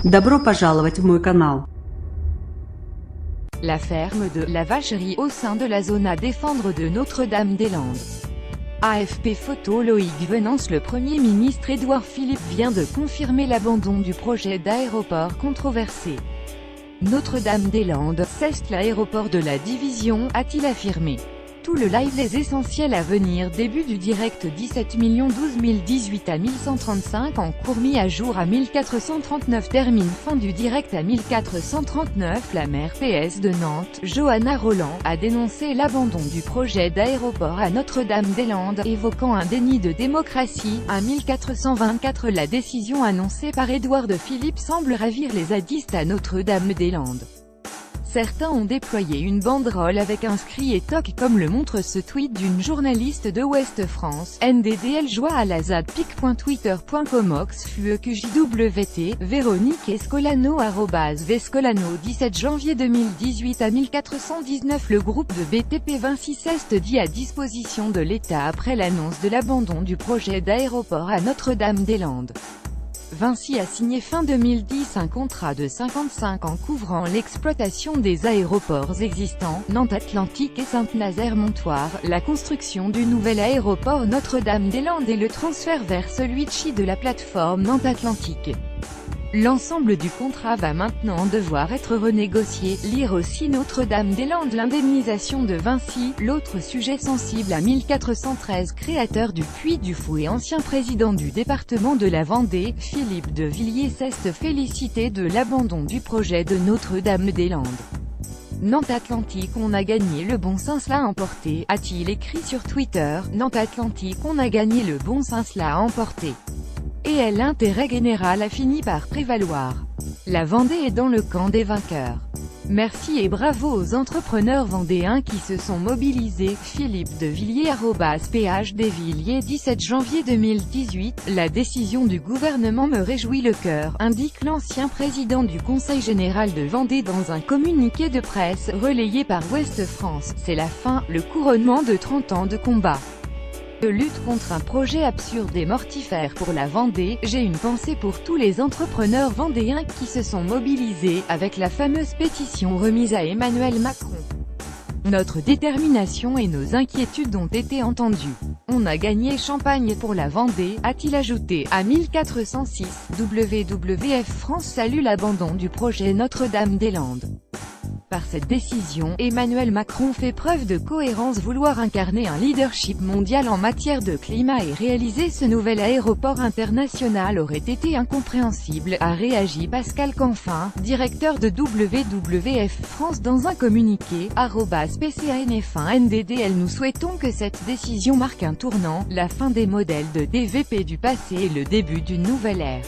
Добро пожаловать в мой канал. La ferme de la Vacherie au sein de la zone à défendre de Notre-Dame-des-Landes. AFP photo Loïc Venance. Le Premier ministre Édouard Philippe vient de confirmer l'abandon du projet d'aéroport controversé. Notre-Dame-des-Landes, c'est l'aéroport de la division, a-t-il affirmé. Tout le live Les essentiels à venir. Début du direct 17 12 018 à 1135 en cours, mis à jour à 1439. Termine fin du direct à 1439. La maire PS de Nantes, Johanna Roland, a dénoncé l'abandon du projet d'aéroport à Notre-Dame-des-Landes, évoquant un déni de démocratie. À 1424, la décision annoncée par Édouard Philippe semble ravir les zadistes à Notre-Dame-des-Landes. Certains ont déployé une banderole avec inscrit et toc, comme le montre ce tweet d'une journaliste de Ouest France. NDDL joie à la ZAD pic.twitter.com oxfueqjwt, Véronique Escolano @vescolano 17 janvier 2018 à 1419. Le groupe de BTP Vinci Est dit à disposition de l'État après l'annonce de l'abandon du projet d'aéroport à Notre-Dame-des-Landes. Vinci a signé fin 2010 un contrat de 55 ans couvrant l'exploitation des aéroports existants, Nantes Atlantique et Saint-Nazaire-Montoire, la construction du nouvel aéroport Notre-Dame-des-Landes et le transfert vers celui-ci de la plateforme Nantes Atlantique. L'ensemble du contrat va maintenant devoir être renégocié. Lire aussi Notre-Dame-des-Landes, l'indemnisation de Vinci. L'autre sujet sensible à 1413, créateur du Puy du Fou et ancien président du département de la Vendée, Philippe de Villiers s'est félicité de l'abandon du projet de Notre-Dame-des-Landes. Nantes Atlantique, on a gagné le bon sens, l'a emporté, a-t-il écrit sur Twitter. Nantes Atlantique, on a gagné le bon sens, l'a emporté. Et l'intérêt général a fini par prévaloir. La Vendée est dans le camp des vainqueurs. Merci et bravo aux entrepreneurs vendéens qui se sont mobilisés. Philippe de Villiers @PHDvilliers 17 janvier 2018. La décision du gouvernement me réjouit le cœur, indique l'ancien président du Conseil général de Vendée dans un communiqué de presse, relayé par Ouest France. C'est la fin, le couronnement de 30 ans de combat. De lutte contre un projet absurde et mortifère pour la Vendée. J'ai une pensée pour tous les entrepreneurs vendéens qui se sont mobilisés, avec la fameuse pétition remise à Emmanuel Macron. Notre détermination et nos inquiétudes ont été entendues. On a gagné Champagne pour la Vendée, a-t-il ajouté. À 1406, WWF France salue l'abandon du projet Notre-Dame-des-Landes. Par cette décision, Emmanuel Macron fait preuve de cohérence. Vouloir incarner un leadership mondial en matière de climat et réaliser ce nouvel aéroport international aurait été incompréhensible, a réagi Pascal Canfin, directeur de WWF France dans un communiqué, @PCANF1 NDDL. Nous souhaitons que cette décision marque un tournant, la fin des modèles de DVP du passé et le début d'une nouvelle ère.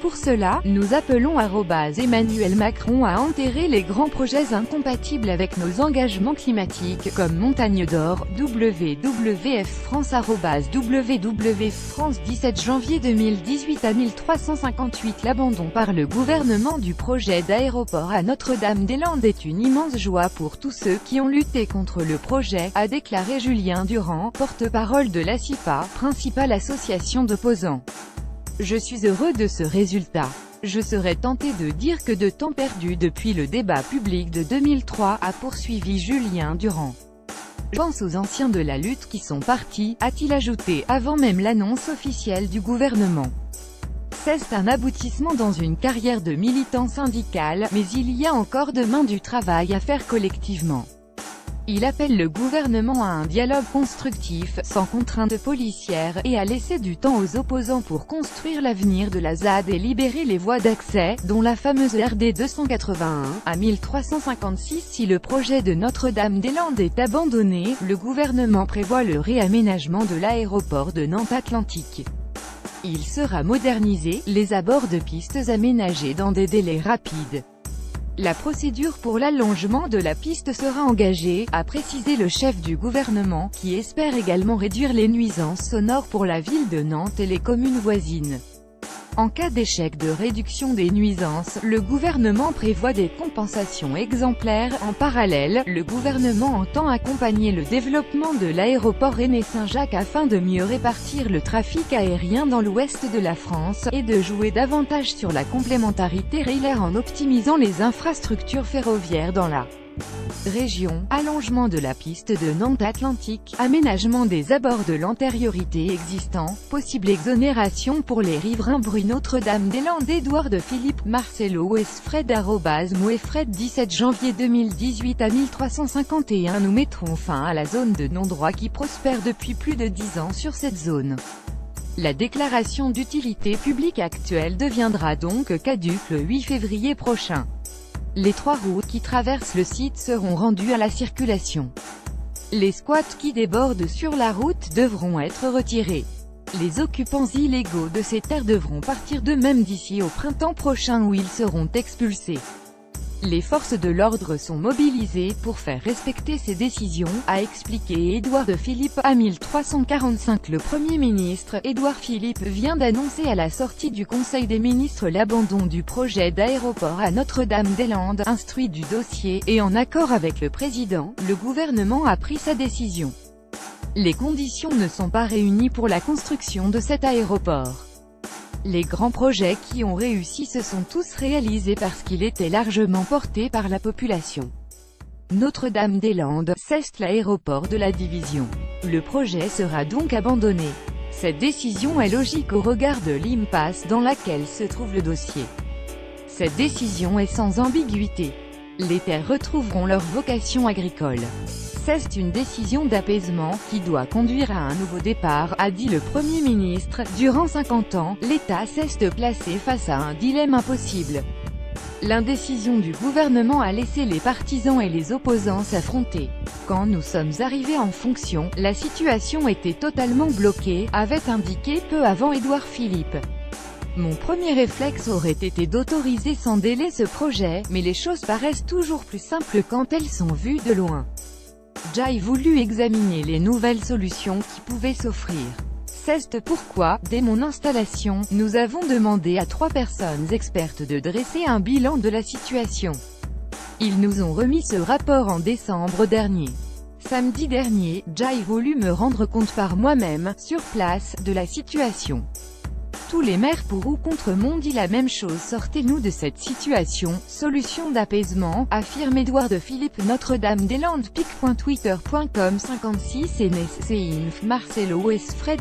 Pour cela, nous appelons Emmanuel Macron à enterrer les grands projets incompatibles avec nos engagements climatiques, comme Montagne d'Or. WWF France WWF France 17 janvier 2018 à 1358. L'abandon par le gouvernement du projet d'aéroport à Notre-Dame-des-Landes est une immense joie pour tous ceux qui ont lutté contre le projet, a déclaré Julien Durand, porte-parole de l'ACIPA, principale association d'opposants. Je suis heureux de ce résultat. Je serais tenté de dire que de temps perdu depuis le débat public de 2003, a poursuivi Julien Durand. Je pense aux anciens de la lutte qui sont partis, a-t-il ajouté, avant même l'annonce officielle du gouvernement. C'est un aboutissement dans une carrière de militant syndical, mais il y a encore demain du travail à faire collectivement. Il appelle le gouvernement à un dialogue constructif, sans contrainte policière, et à laisser du temps aux opposants pour construire l'avenir de la ZAD et libérer les voies d'accès, dont la fameuse RD 281, à 1356. Si le projet de Notre-Dame-des-Landes est abandonné, le gouvernement prévoit le réaménagement de l'aéroport de Nantes Atlantique. Il sera modernisé, les abords de pistes aménagés dans des délais rapides. La procédure pour l'allongement de la piste sera engagée, a précisé le chef du gouvernement, qui espère également réduire les nuisances sonores pour la ville de Nantes et les communes voisines. En cas d'échec de réduction des nuisances, le gouvernement prévoit des compensations exemplaires. En parallèle, le gouvernement entend accompagner le développement de l'aéroport René-Saint-Jacques afin de mieux répartir le trafic aérien dans l'ouest de la France, et de jouer davantage sur la complémentarité railière en optimisant les infrastructures ferroviaires dans la région, allongement de la piste de Nantes-Atlantique, aménagement des abords de l'antériorité existant, possible exonération pour les riverains Bruy Notre-Dame-des-Landes Édouard de Philippe, Marcelo Westfred @Mouefred 17 janvier 2018 à 1351. Nous mettrons fin à la zone de non-droit qui prospère depuis plus de 10 ans sur cette zone. La déclaration d'utilité publique actuelle deviendra donc caduque le 8 février prochain. Les 3 routes qui traversent le site seront rendues à la circulation. Les squats qui débordent sur la route devront être retirés. Les occupants illégaux de ces terres devront partir d'eux-mêmes d'ici au printemps prochain où ils seront expulsés. Les forces de l'ordre sont mobilisées pour faire respecter ces décisions, a expliqué Édouard de Philippe à 1345. Le Premier ministre, Édouard Philippe, vient d'annoncer à la sortie du Conseil des ministres l'abandon du projet d'aéroport à Notre-Dame-des-Landes. Instruit du dossier, et en accord avec le président, le gouvernement a pris sa décision. Les conditions ne sont pas réunies pour la construction de cet aéroport. Les grands projets qui ont réussi se sont tous réalisés parce qu'il était largement porté par la population. Notre-Dame-des-Landes, c'est l'aéroport de la division. Le projet sera donc abandonné. Cette décision est logique au regard de l'impasse dans laquelle se trouve le dossier. Cette décision est sans ambiguïté. Les terres retrouveront leur vocation agricole. C'est une décision d'apaisement, qui doit conduire à un nouveau départ, a dit le Premier ministre. Durant 50 ans, l'État s'est placé face à un dilemme impossible. L'indécision du gouvernement a laissé les partisans et les opposants s'affronter. Quand nous sommes arrivés en fonction, la situation était totalement bloquée, avait indiqué peu avant Édouard Philippe. Mon premier réflexe aurait été d'autoriser sans délai ce projet, mais les choses paraissent toujours plus simples quand elles sont vues de loin. J'ai voulu examiner les nouvelles solutions qui pouvaient s'offrir. C'est pourquoi, dès mon installation, nous avons demandé à 3 personnes expertes de dresser un bilan de la situation. Ils nous ont remis ce rapport en décembre dernier. Samedi dernier, j'ai voulu me rendre compte par moi-même, sur place, de la situation. Tous les maires pour ou contre m'ont dit la même chose. Sortez-nous de cette situation, solution d'apaisement, affirme Édouard de Philippe. Notre-Dame-des-Landes pic.twitter.com 56 NSCinf Marcelo Westfred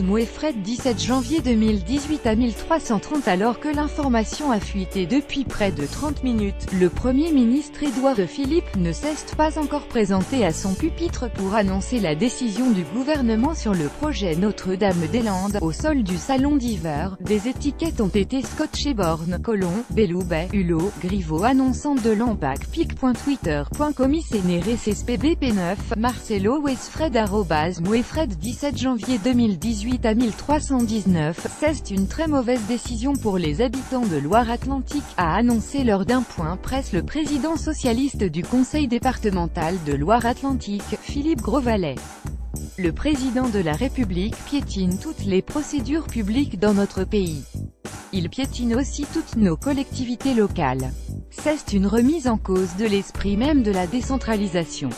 @Mouefred 17 janvier 2018 à 1330. Alors que l'information a fuité depuis près de 30 minutes, le Premier ministre Édouard de Philippe ne s'est pas encore présenté à son pupitre pour annoncer la décision du gouvernement sur le projet Notre-Dame-des-Landes. Au sol du salon d'hiver, des étiquettes ont été scotchées bornes, Colomb, Belloubet, Hulot, Griveaux annonçant de l'empac. pic.twitter.com ICNRSSPBP9, Marcelo Westfred @Mouefred 17 janvier 2018 à 1319. C'est une très mauvaise décision pour les habitants de Loire-Atlantique, a annoncé lors d'un point presse le président socialiste du conseil départemental de Loire-Atlantique, Philippe Grosvalet. Le président de la République piétine toutes les procédures publiques dans notre pays. Il piétine aussi toutes nos collectivités locales. C'est une remise en cause de l'esprit même de la décentralisation.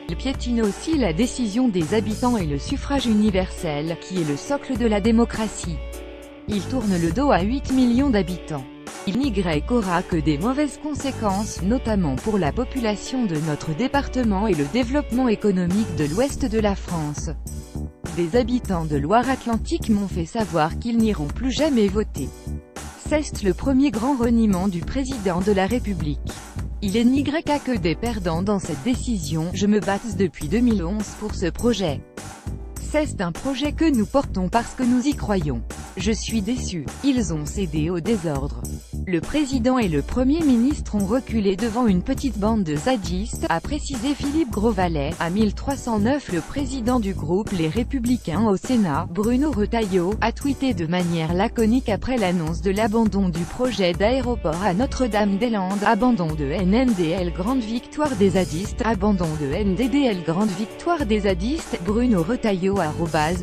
Il piétine aussi la décision des habitants et le suffrage universel, qui est le socle de la démocratie. Il tourne le dos à 8 millions d'habitants. Il n'y aura que des mauvaises conséquences, notamment pour la population de notre département et le développement économique de l'ouest de la France. Des habitants de Loire-Atlantique m'ont fait savoir qu'ils n'iront plus jamais voter. C'est le premier grand reniement du président de la République. Il n'y a que des perdants dans cette décision. Je me bats depuis 2011 pour ce projet. C'est un projet que nous portons parce que nous y croyons. Je suis déçu. Ils ont cédé au désordre. Le président et le Premier ministre ont reculé devant une petite bande de zadistes, a précisé Philippe Grosvalet. À 1309, le président du groupe Les Républicains au Sénat, Bruno Retailleau, a tweeté de manière laconique après l'annonce de l'abandon du projet d'aéroport à Notre-Dame-des-Landes. Abandon de NNDL grande victoire des zadistes. Abandon de NDDL grande victoire des zadistes. Bruno Retailleau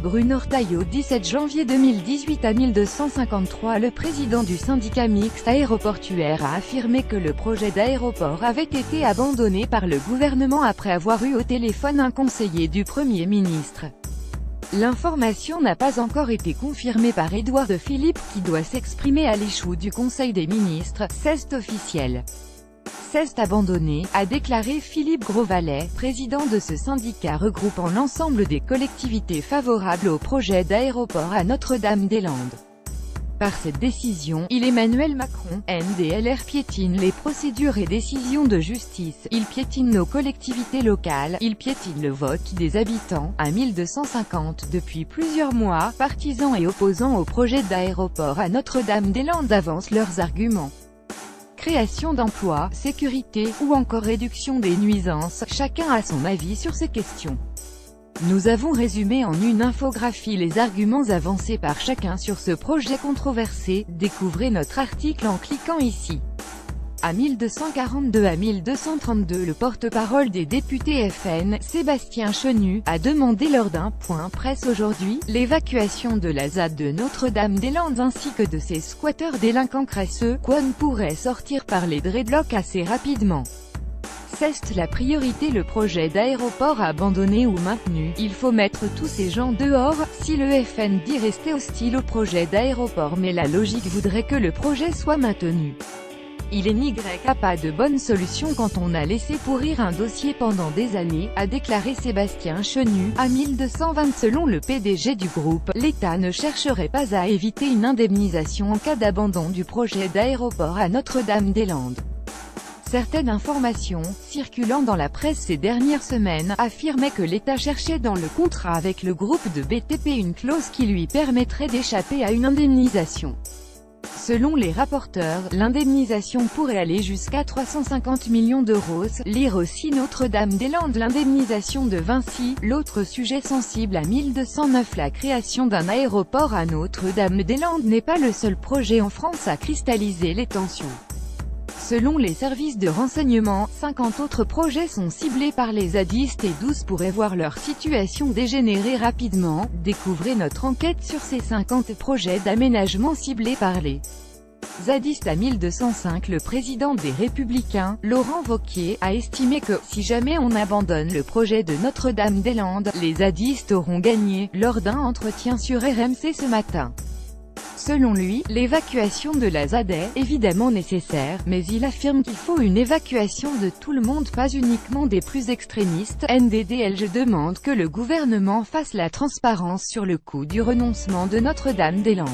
Bruno Retailleau 17 janvier 2018 à 1253. Le président du syndicat mixte aéroportuaire a affirmé que le projet d'aéroport avait été abandonné par le gouvernement après avoir eu au téléphone un conseiller du Premier ministre. L'information n'a pas encore été confirmée par Édouard Philippe qui doit s'exprimer à l'échoue du Conseil des ministres. C'est officiel. C'est abandonné, a déclaré Philippe Grosvalet, président de ce syndicat regroupant l'ensemble des collectivités favorables au projet d'aéroport à Notre-Dame-des-Landes. Par cette décision, Emmanuel Macron, NDLR piétine les procédures et décisions de justice, il piétine nos collectivités locales, il piétine le vote des habitants. À 1250, depuis plusieurs mois, partisans et opposants au projet d'aéroport à Notre-Dame-des-Landes avancent leurs arguments. Création d'emplois, sécurité, ou encore réduction des nuisances, chacun a son avis sur ces questions. Nous avons résumé en une infographie les arguments avancés par chacun sur ce projet controversé. Découvrez notre article en cliquant ici. À 1242 à 1232, le porte-parole des députés FN, Sébastien Chenu, a demandé lors d'un point presse aujourd'hui, l'évacuation de la ZAD de Notre-Dame-des-Landes ainsi que de ses squatteurs délinquants crasseux, quoi ne pourrait sortir par les dreadlocks assez rapidement. C'est la priorité. Le projet d'aéroport abandonné ou maintenu, il faut mettre tous ces gens dehors. Si le FN dit rester hostile au projet d'aéroport mais la logique voudrait que le projet soit maintenu. Il n'y a pas de bonne solution quand on a laissé pourrir un dossier pendant des années, a déclaré Sébastien Chenu. À 1220 selon le PDG du groupe, l'État ne chercherait pas à éviter une indemnisation en cas d'abandon du projet d'aéroport à Notre-Dame-des-Landes. Certaines informations, circulant dans la presse ces dernières semaines, affirmaient que l'État cherchait dans le contrat avec le groupe de BTP une clause qui lui permettrait d'échapper à une indemnisation. Selon les rapporteurs, l'indemnisation pourrait aller jusqu'à 350 millions d'euros. Lire aussi Notre-Dame-des-Landes, l'indemnisation de Vinci. L'autre sujet sensible à 1209, la création d'un aéroport à Notre-Dame-des-Landes n'est pas le seul projet en France à cristalliser les tensions. Selon les services de renseignement, 50 autres projets sont ciblés par les zadistes et 12 pourraient voir leur situation dégénérer rapidement. Découvrez notre enquête sur ces 50 projets d'aménagement ciblés par les zadistes. À 1205, le président des Républicains, Laurent Wauquiez, a estimé que, si jamais on abandonne le projet de Notre-Dame-des-Landes, les zadistes auront gagné, lors d'un entretien sur RMC ce matin. Selon lui, l'évacuation de la ZAD est évidemment nécessaire, mais il affirme qu'il faut une évacuation de tout le monde, pas uniquement des plus extrémistes. NDDL. Je demande que le gouvernement fasse la transparence sur le coût du renoncement de Notre-Dame-des-Landes.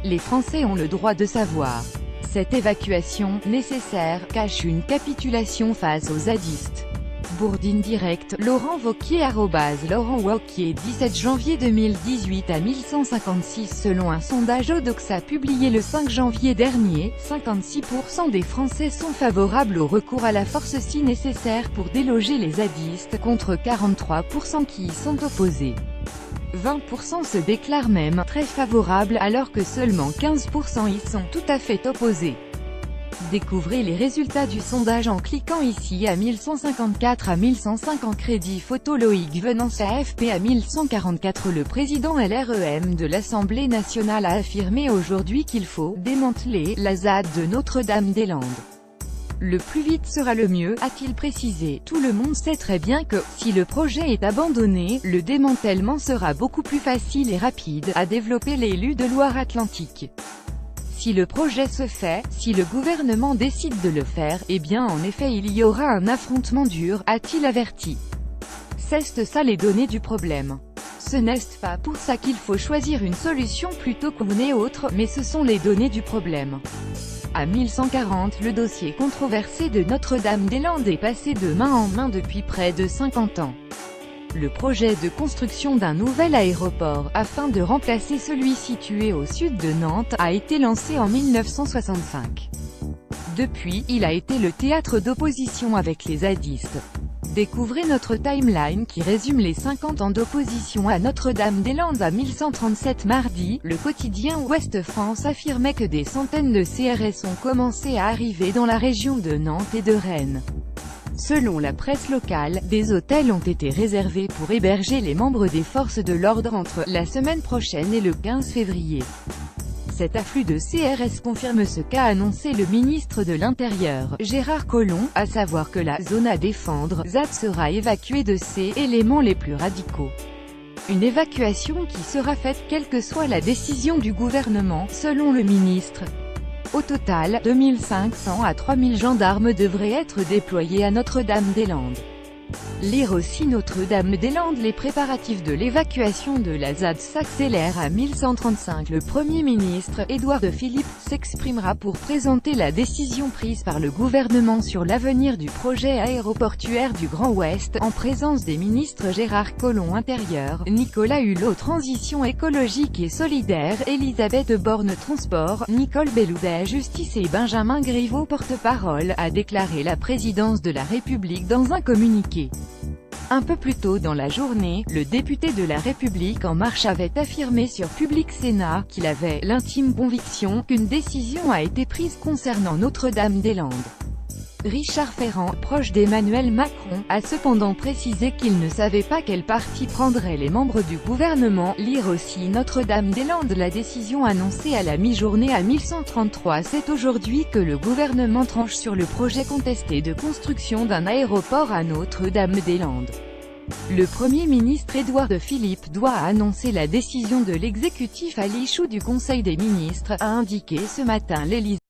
Les Français ont le droit de savoir. Cette évacuation, nécessaire, cache une capitulation face aux zadistes. Bourdine Direct, Laurent Wauquiez Laurent Wauquiez 17 janvier 2018 à 1156. Selon un sondage Odoxa publié le 5 janvier dernier, 56% des Français sont favorables au recours à la force si nécessaire pour déloger les zadistes, contre 43% qui y sont opposés. 20% se déclarent même très favorables alors que seulement 15% y sont tout à fait opposés. Découvrez les résultats du sondage en cliquant ici. À 1154 à 1150 crédit photo Loïc Venance AFP. À 1144 le président LREM de l'Assemblée nationale a affirmé aujourd'hui qu'il faut démanteler la ZAD de Notre-Dame-des-Landes. Le plus vite sera le mieux, a-t-il précisé. Tout le monde sait très bien que, si le projet est abandonné, le démantèlement sera beaucoup plus facile et rapide, a développé l'élu de Loire-Atlantique. Si le projet se fait, si le gouvernement décide de le faire, eh bien en effet il y aura un affrontement dur, a-t-il averti. C'est ça les données du problème. Ce n'est pas pour ça qu'il faut choisir une solution plutôt qu'une autre, mais ce sont les données du problème. À 1140, le dossier controversé de Notre-Dame-des-Landes est passé de main en main depuis près de 50 ans. Le projet de construction d'un nouvel aéroport, afin de remplacer celui situé au sud de Nantes, a été lancé en 1965. Depuis, il a été le théâtre d'opposition avec les zadistes. Découvrez notre timeline qui résume les 50 ans d'opposition à Notre-Dame-des-Landes à 1137 mardi. Le quotidien Ouest France affirmait que des centaines de CRS ont commencé à arriver dans la région de Nantes et de Rennes. Selon la presse locale, des hôtels ont été réservés pour héberger les membres des forces de l'ordre entre la semaine prochaine et le 15 février. Cet afflux de CRS confirme ce qu'a annoncé le ministre de l'Intérieur, Gérard Collomb, à savoir que la zone à défendre, ZAD, sera évacuée de ses éléments les plus radicaux. Une évacuation qui sera faite quelle que soit la décision du gouvernement, selon le ministre. Au total, 2500 à 3000 gendarmes devraient être déployés à Notre-Dame-des-Landes. Lire aussi Notre-Dame-des-Landes. Les préparatifs de l'évacuation de la ZAD s'accélèrent à 1135. Le Premier ministre, Édouard Philippe, s'exprimera pour présenter la décision prise par le gouvernement sur l'avenir du projet aéroportuaire du Grand Ouest, en présence des ministres Gérard Collomb Intérieur, Nicolas Hulot Transition écologique et solidaire, Elisabeth Borne Transport, Nicole Belloubet Justice et Benjamin Griveaux porte-parole, a déclaré la présidence de la République dans un communiqué. Un peu plus tôt dans la journée, le député de La République En Marche avait affirmé sur Public Sénat qu'il avait l'intime conviction qu'une décision a été prise concernant Notre-Dame-des-Landes. Richard Ferrand, proche d'Emmanuel Macron, a cependant précisé qu'il ne savait pas quel parti prendraient les membres du gouvernement. Lire aussi Notre-Dame-des-Landes. La décision annoncée à la mi-journée à 1133. C'est aujourd'hui que le gouvernement tranche sur le projet contesté de construction d'un aéroport à Notre-Dame-des-Landes. Le Premier ministre Édouard Philippe doit annoncer la décision de l'exécutif à l'issue du Conseil des ministres, a indiqué ce matin l'Élysée.